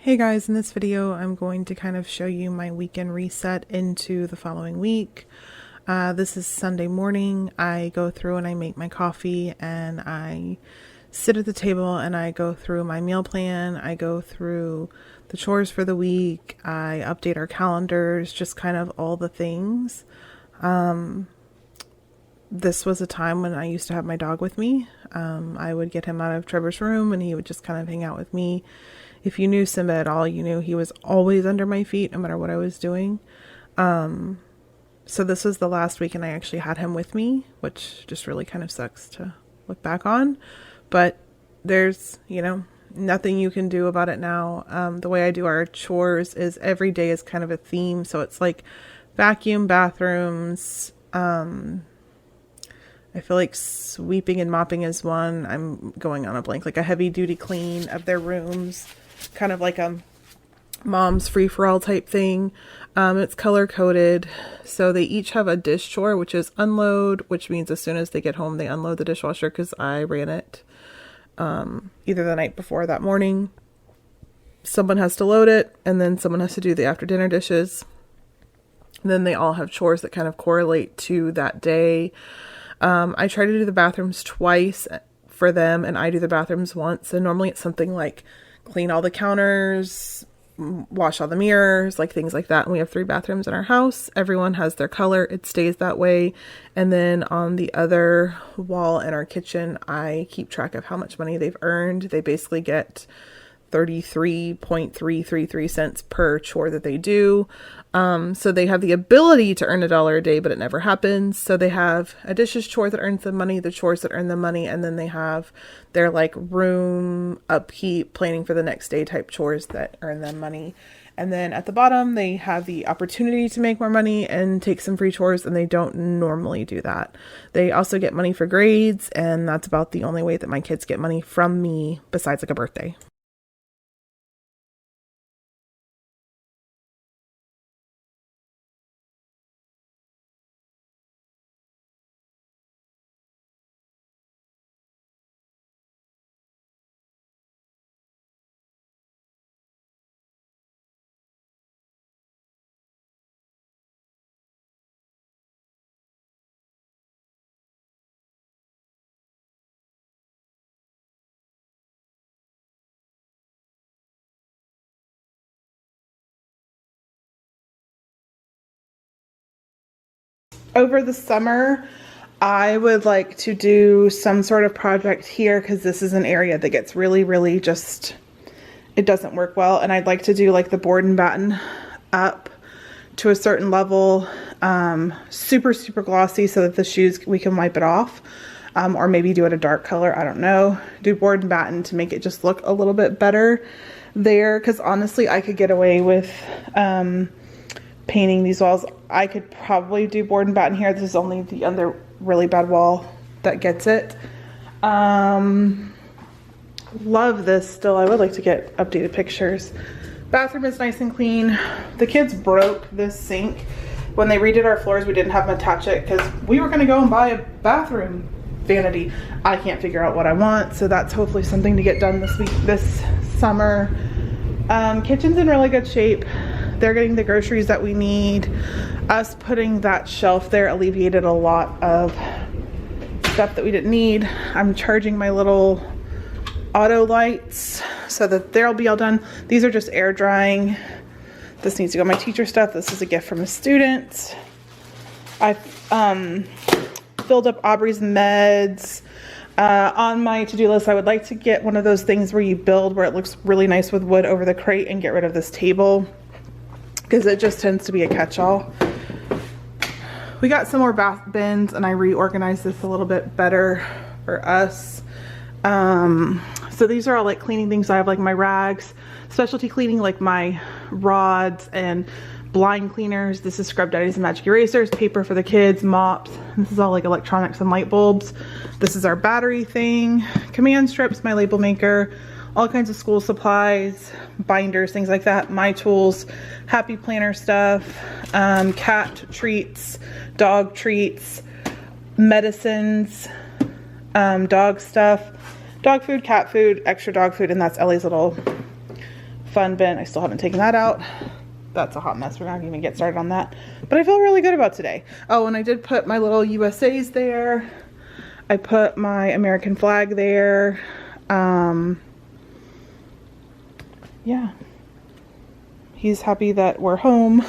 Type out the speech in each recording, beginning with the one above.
Hey guys, in this video I'm going to kind of show you my weekend reset into the following week. This is Sunday morning. I go through and I make my coffee and I sit at the table and I go through my meal plan. I go through the chores for the week. I update our calendars, just kind of all the things. This was a time when I used to have my dog with me. I would get him out of Trevor's room and he would just kind of hang out with me. If you knew Simba at all, you knew he was always under my feet no matter what I was doing. So this was the last week and I actually had him with me, which just really kind of sucks to look back on. But there's, nothing you can do about it now. The way I do our chores is every day is kind of a theme. So it's like vacuum, bathrooms. I feel like sweeping and mopping is one. I'm going on a blank, like a heavy duty clean of their rooms. Kind of like a mom's free-for-all type thing. It's color-coded. So they each have a dish chore, which is unload, which means as soon as they get home, they unload the dishwasher because I ran it either the night before or that morning. Someone has to load it, and then someone has to do the after-dinner dishes. And then they all have chores that kind of correlate to that day. I try to do the bathrooms twice for them, and I do the bathrooms once. And normally it's something like clean all the counters, wash all the mirrors, like things like that. And we have 3 bathrooms in our house. Everyone has their color. It stays that way. And then on the other wall in our kitchen, I keep track of how much money they've earned. They basically get 33.333 cents per chore that they do. So they have the ability to earn $1 a day, but it never happens. So they have a dishes chore that earns them money, the chores that earn them money, and then they have their like room upkeep, planning for the next day type chores that earn them money. And then at the bottom, they have the opportunity to make more money and take some free chores, and they don't normally do that. They also get money for grades, and that's about the only way that my kids get money from me besides like a birthday. Over the summer, I would like to do some sort of project here because this is an area that gets really just, it doesn't work well. And I'd like to do like the board and batten up to a certain level, super glossy so that the shoes, we can wipe it off. Or maybe do it a dark color, I don't know. Do board and batten to make it just look a little bit better there. Because honestly, I could get away with painting these walls. I could probably do board and batten here. This is only the other really bad wall that gets it. Love this still. I would like to get updated pictures. Bathroom is nice and clean. The kids broke this sink. When they redid our floors, we didn't have them attach it because we were going to go and buy a bathroom vanity. I can't figure out what I want, so that's hopefully something to get done this summer. Kitchen's in really good shape. They're getting the groceries that we need. Us putting that shelf there alleviated a lot of stuff that we didn't need. I'm charging my little auto lights so that they'll be all done. These are just air drying. This needs to go my teacher stuff. This is a gift from a student. I filled up Aubrey's meds. On my to-do list, I would like to get one of those things where you build where it looks really nice with wood over the crate and get rid of this table because it just tends to be a catch-all. We got some more bath bins and I reorganized this a little bit better for us. So these are all like cleaning things. I have like my rags, specialty cleaning, like my rods and blind cleaners. This is Scrub Daddy's and Magic Erasers, paper for the kids, mops. This is all like electronics and light bulbs. This is our battery thing, command strips, my label maker, all kinds of school supplies, binders, things like that, my tools, happy planner stuff, cat treats, dog treats, medicines, dog stuff, dog food, cat food, extra dog food, and that's Ellie's little fun bin. I still haven't taken that out. That's a hot mess. We're not going to even get started on that. But I feel really good about today. Oh, and I did put my little USAs there. I put my American flag there. Yeah. He's happy that we're home.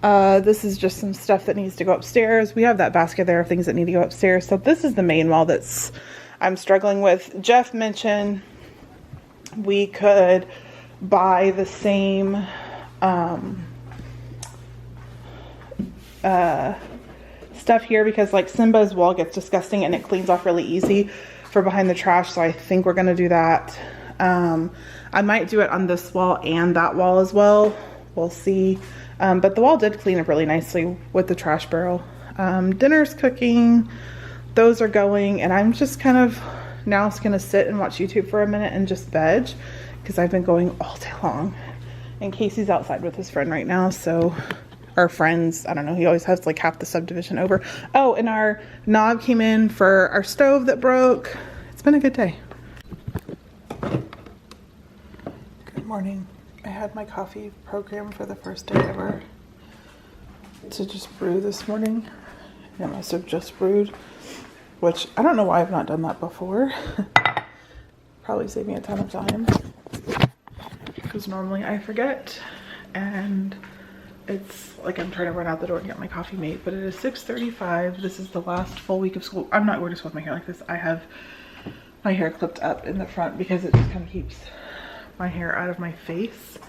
This is just some stuff that needs to go upstairs. We have that basket there of things that need to go upstairs. So this is the main wall that's I'm struggling with. Jeff mentioned we could buy the same stuff here, because like Simba's wall gets disgusting and it cleans off really easy for behind the trash. So I think we're going to do that. I might do it on this wall and that wall as well. We'll see. But the wall did clean up really nicely with the trash barrel. Dinner's cooking. Those are going. And I'm just kind of now going to sit and watch YouTube for a minute and just veg, because I've been going all day long. And Casey's outside with his friend right now. So our friends, I don't know, he always has like half the subdivision over. Oh, and our knob came in for our stove that broke. It's been a good day. Good morning. I had my coffee program for the first day ever to just brew this morning. I must have just brewed, which I don't know why I've not done that before. Probably saved me a ton of time, because normally I forget and it's like I'm trying to run out the door and get my coffee made. But it is 6:35. This is the last full week of school. I'm not going to school with my hair like this. I have my hair clipped up in the front because it just kind of keeps my hair out of my face.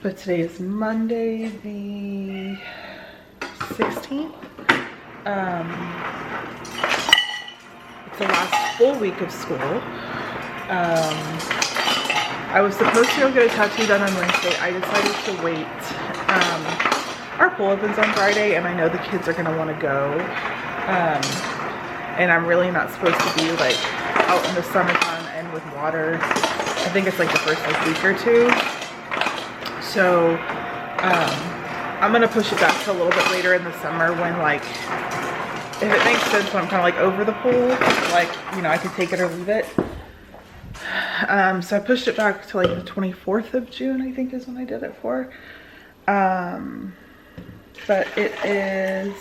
But today is Monday the 16th. It's the last full week of school. I was supposed to go get a tattoo done on Wednesday. I decided to wait. Our pool opens on Friday and I know the kids are gonna want to go. And I'm really not supposed to be like out in the summertime and with water. I think it's like the first like week or two. So I'm gonna push it back to a little bit later in the summer, when like, if it makes sense, when I'm kind of like over the pool, like, you know, I could take it or leave it. So I pushed it back to like the 24th of June, I think is when I did it for. But it is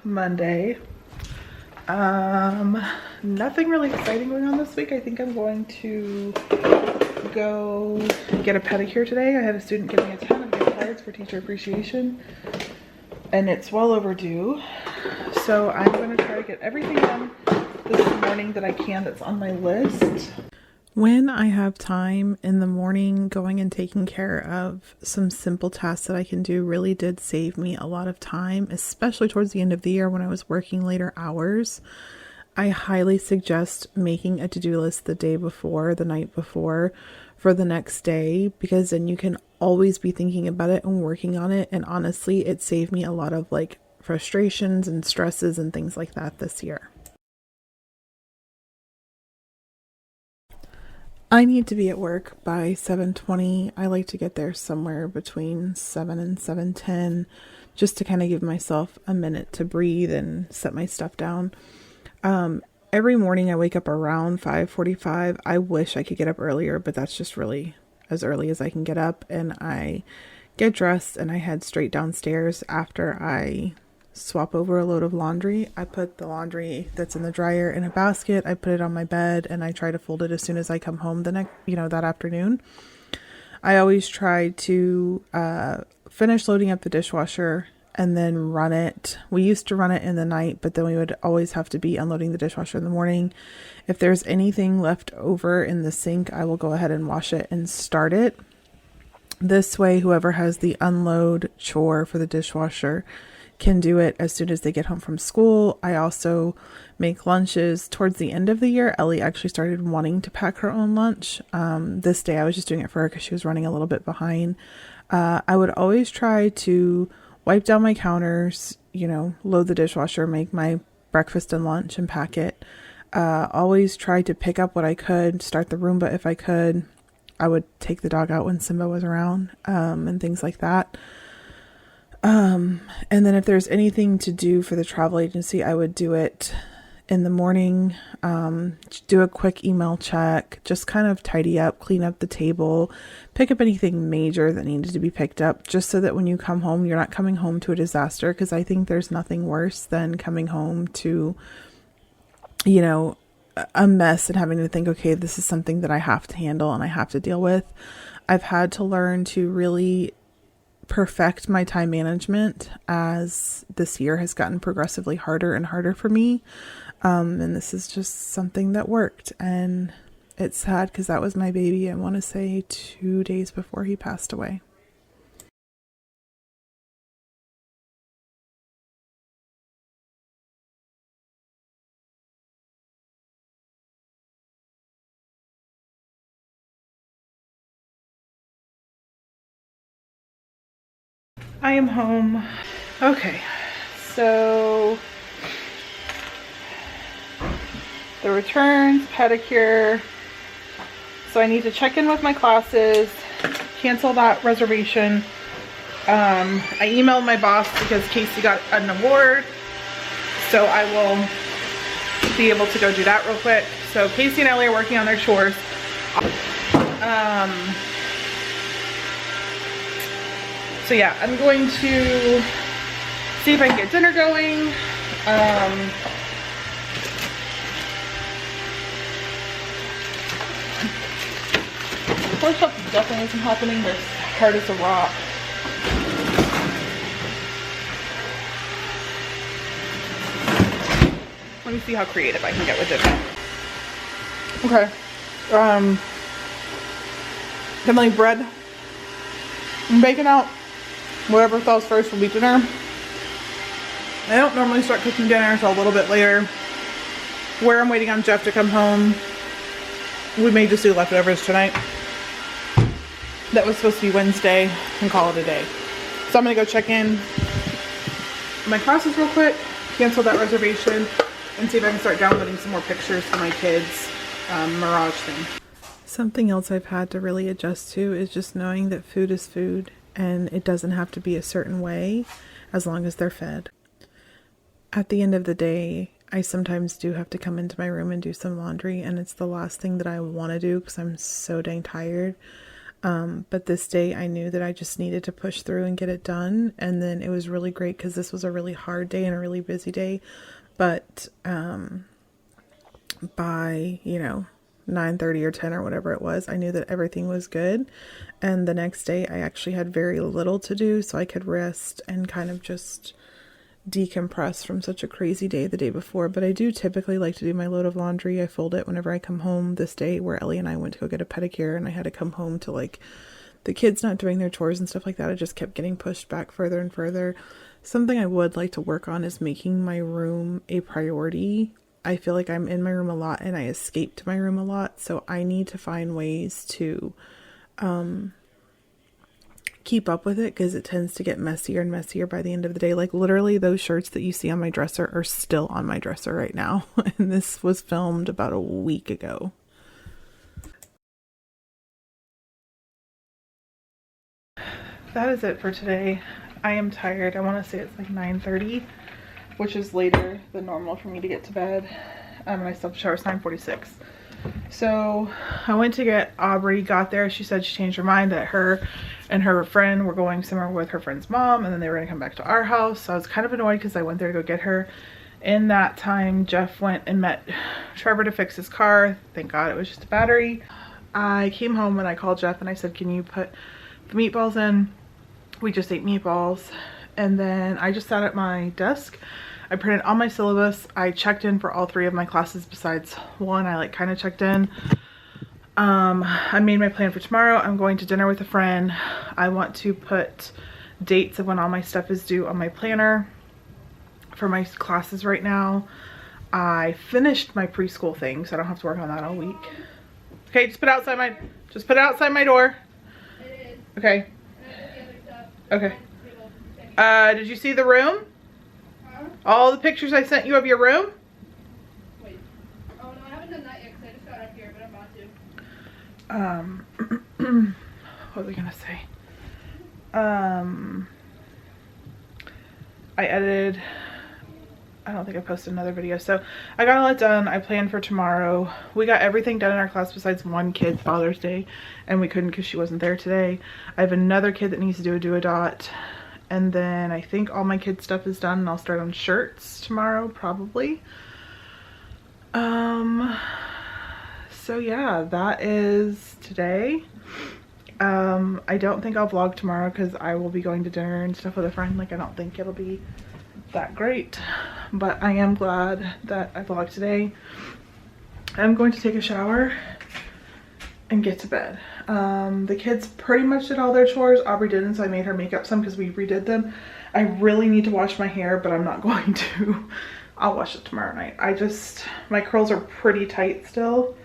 Monday. Nothing really exciting going on this week. I think I'm going to go get a pedicure today. I had a student give me a ton of gift cards for teacher appreciation, and it's well overdue. So I'm going to try to get everything done this morning that I can that's on my list. When I have time in the morning, going and taking care of some simple tasks that I can do really did save me a lot of time, especially towards the end of the year when I was working later hours. I highly suggest making a to-do list the day before, the night before, for the next day, because then you can always be thinking about it and working on it. And honestly, it saved me a lot of like frustrations and stresses and things like that this year. I need to be at work by 7:20. I like to get there somewhere between 7 and 7:10, just to kind of give myself a minute to breathe and set my stuff down. Every morning I wake up around 5:45. I wish I could get up earlier, but that's just really as early as I can get up. And I get dressed and I head straight downstairs after I swap over a load of laundry. I put the laundry that's in the dryer in a basket. I put it on my bed and I try to fold it as soon as I come home the next, that afternoon. I always try to finish loading up the dishwasher and then run it. We used to run it in the night, but then we would always have to be unloading the dishwasher in the morning. If there's anything left over in the sink, I will go ahead and wash it and start it. This way, whoever has the unload chore for the dishwasher can do it as soon as they get home from school. I also make lunches. Towards the end of the year, Ellie actually started wanting to pack her own lunch. This day I was just doing it for her because she was running a little bit behind. I would always try to wipe down my counters, load the dishwasher, make my breakfast and lunch and pack it. Always try to pick up what I could, start the Roomba if I could. I would take the dog out when Simba was around, and things like that. And then if there's anything to do for the travel agency, I would do it in the morning, do a quick email check, just kind of tidy up, clean up the table, pick up anything major that needed to be picked up, just so that when you come home, you're not coming home to a disaster. Because I think there's nothing worse than coming home to, you know, a mess and having to think, okay, this is something that I have to handle and I have to deal with. I've had to learn to really perfect my time management as this year has gotten progressively harder and harder for me. And this is just something that worked, and it's sad because that was my baby. I want to say 2 days before he passed away. I am home. Okay, so the returns, pedicure. So I need to check in with my classes, cancel that reservation. I emailed my boss because Casey got an award, so I will be able to go do that real quick. So Casey and Ellie are working on their chores. So yeah, I'm going to see if I can get dinner going. Floor stuff definitely isn't happening. They're hard as a rock. Let me see how creative I can get with it. Okay. Gonna leave bread and bacon out. Whatever thaws first will be dinner. I don't normally start cooking dinner until a little bit later. Where I'm waiting on Jeff to come home, we may just do leftovers tonight. That was supposed to be Wednesday and call it a day. So I'm gonna go check in my classes real quick, cancel that reservation, and see if I can start downloading some more pictures for my kids' Mirage thing. Something else I've had to really adjust to is just knowing that food is food and it doesn't have to be a certain way as long as they're fed. At the end of the day, I sometimes do have to come into my room and do some laundry, and it's the last thing that I want to do because I'm so dang tired. But this day I knew that I just needed to push through and get it done. And then it was really great because this was a really hard day and a really busy day. But by, 9:30 or 10 or whatever it was, I knew that everything was good. And the next day I actually had very little to do, so I could rest and kind of just decompress from such a crazy day the day before. But I do typically like to do my load of laundry. I fold it whenever I come home. This day where Ellie and I went to go get a pedicure and I had to come home to the kids not doing their chores and stuff like that, it just kept getting pushed back further and further. Something I would like to work on is making my room a priority. I feel like I'm in my room a lot and I escape to my room a lot, so I need to find ways to keep up with it because it tends to get messier and messier by the end of the day. Like literally those shirts that you see on my dresser are still on my dresser right now. And this was filmed about a week ago. That is it for today. I am tired. I want to say it's like 9:30, which is later than normal for me to get to bed. And I still have to shower. It's 9:46. So I went to get Aubrey, got there. She said she changed her mind that her and her friend were going somewhere with her friend's mom, and then they were going to come back to our house. So I was kind of annoyed because I went there to go get her. In that time, Jeff went and met Trevor to fix his car. Thank God it was just a battery. I came home and I called Jeff and I said, can you put the meatballs in? We just ate meatballs. And then I just sat at my desk. I printed all my syllabus. I checked in for all 3 of my classes besides one. I kind of checked in. I made my plan for tomorrow. I'm going to dinner with a friend. I want to put dates of when all my stuff is due on my planner for my classes right now. I finished my preschool thing, so I don't have to work on that all week. Okay, just put it outside my door. Okay. Okay. Did you see the room? All the pictures I sent you of your room? Wait. Oh no, I haven't done that yet because I just got up here, but I'm about to. What was I gonna say? I edited I don't think I posted another video. So I got a lot done. I planned for tomorrow. We got everything done in our class besides one kid's Father's Day, and we couldn't because she wasn't there today. I have another kid that needs to do a do-a-dot, and then I think all my kids' stuff is done, and I'll start on shirts tomorrow probably. So yeah, that is today. I don't think I'll vlog tomorrow because I will be going to dinner and stuff with a friend. Like, I don't think it'll be that great, but I am glad that I vlogged today. I'm going to take a shower and get to bed. The kids pretty much did all their chores. Aubrey didn't, so I made her make up some because we redid them. I really need to wash my hair, but I'm not going to. I'll wash it tomorrow night. My curls are pretty tight still.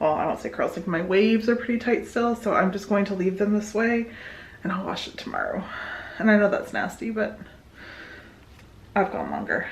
Well, I don't say curls, like my waves are pretty tight still, so I'm just going to leave them this way and I'll wash it tomorrow. And I know that's nasty, but I've gone longer.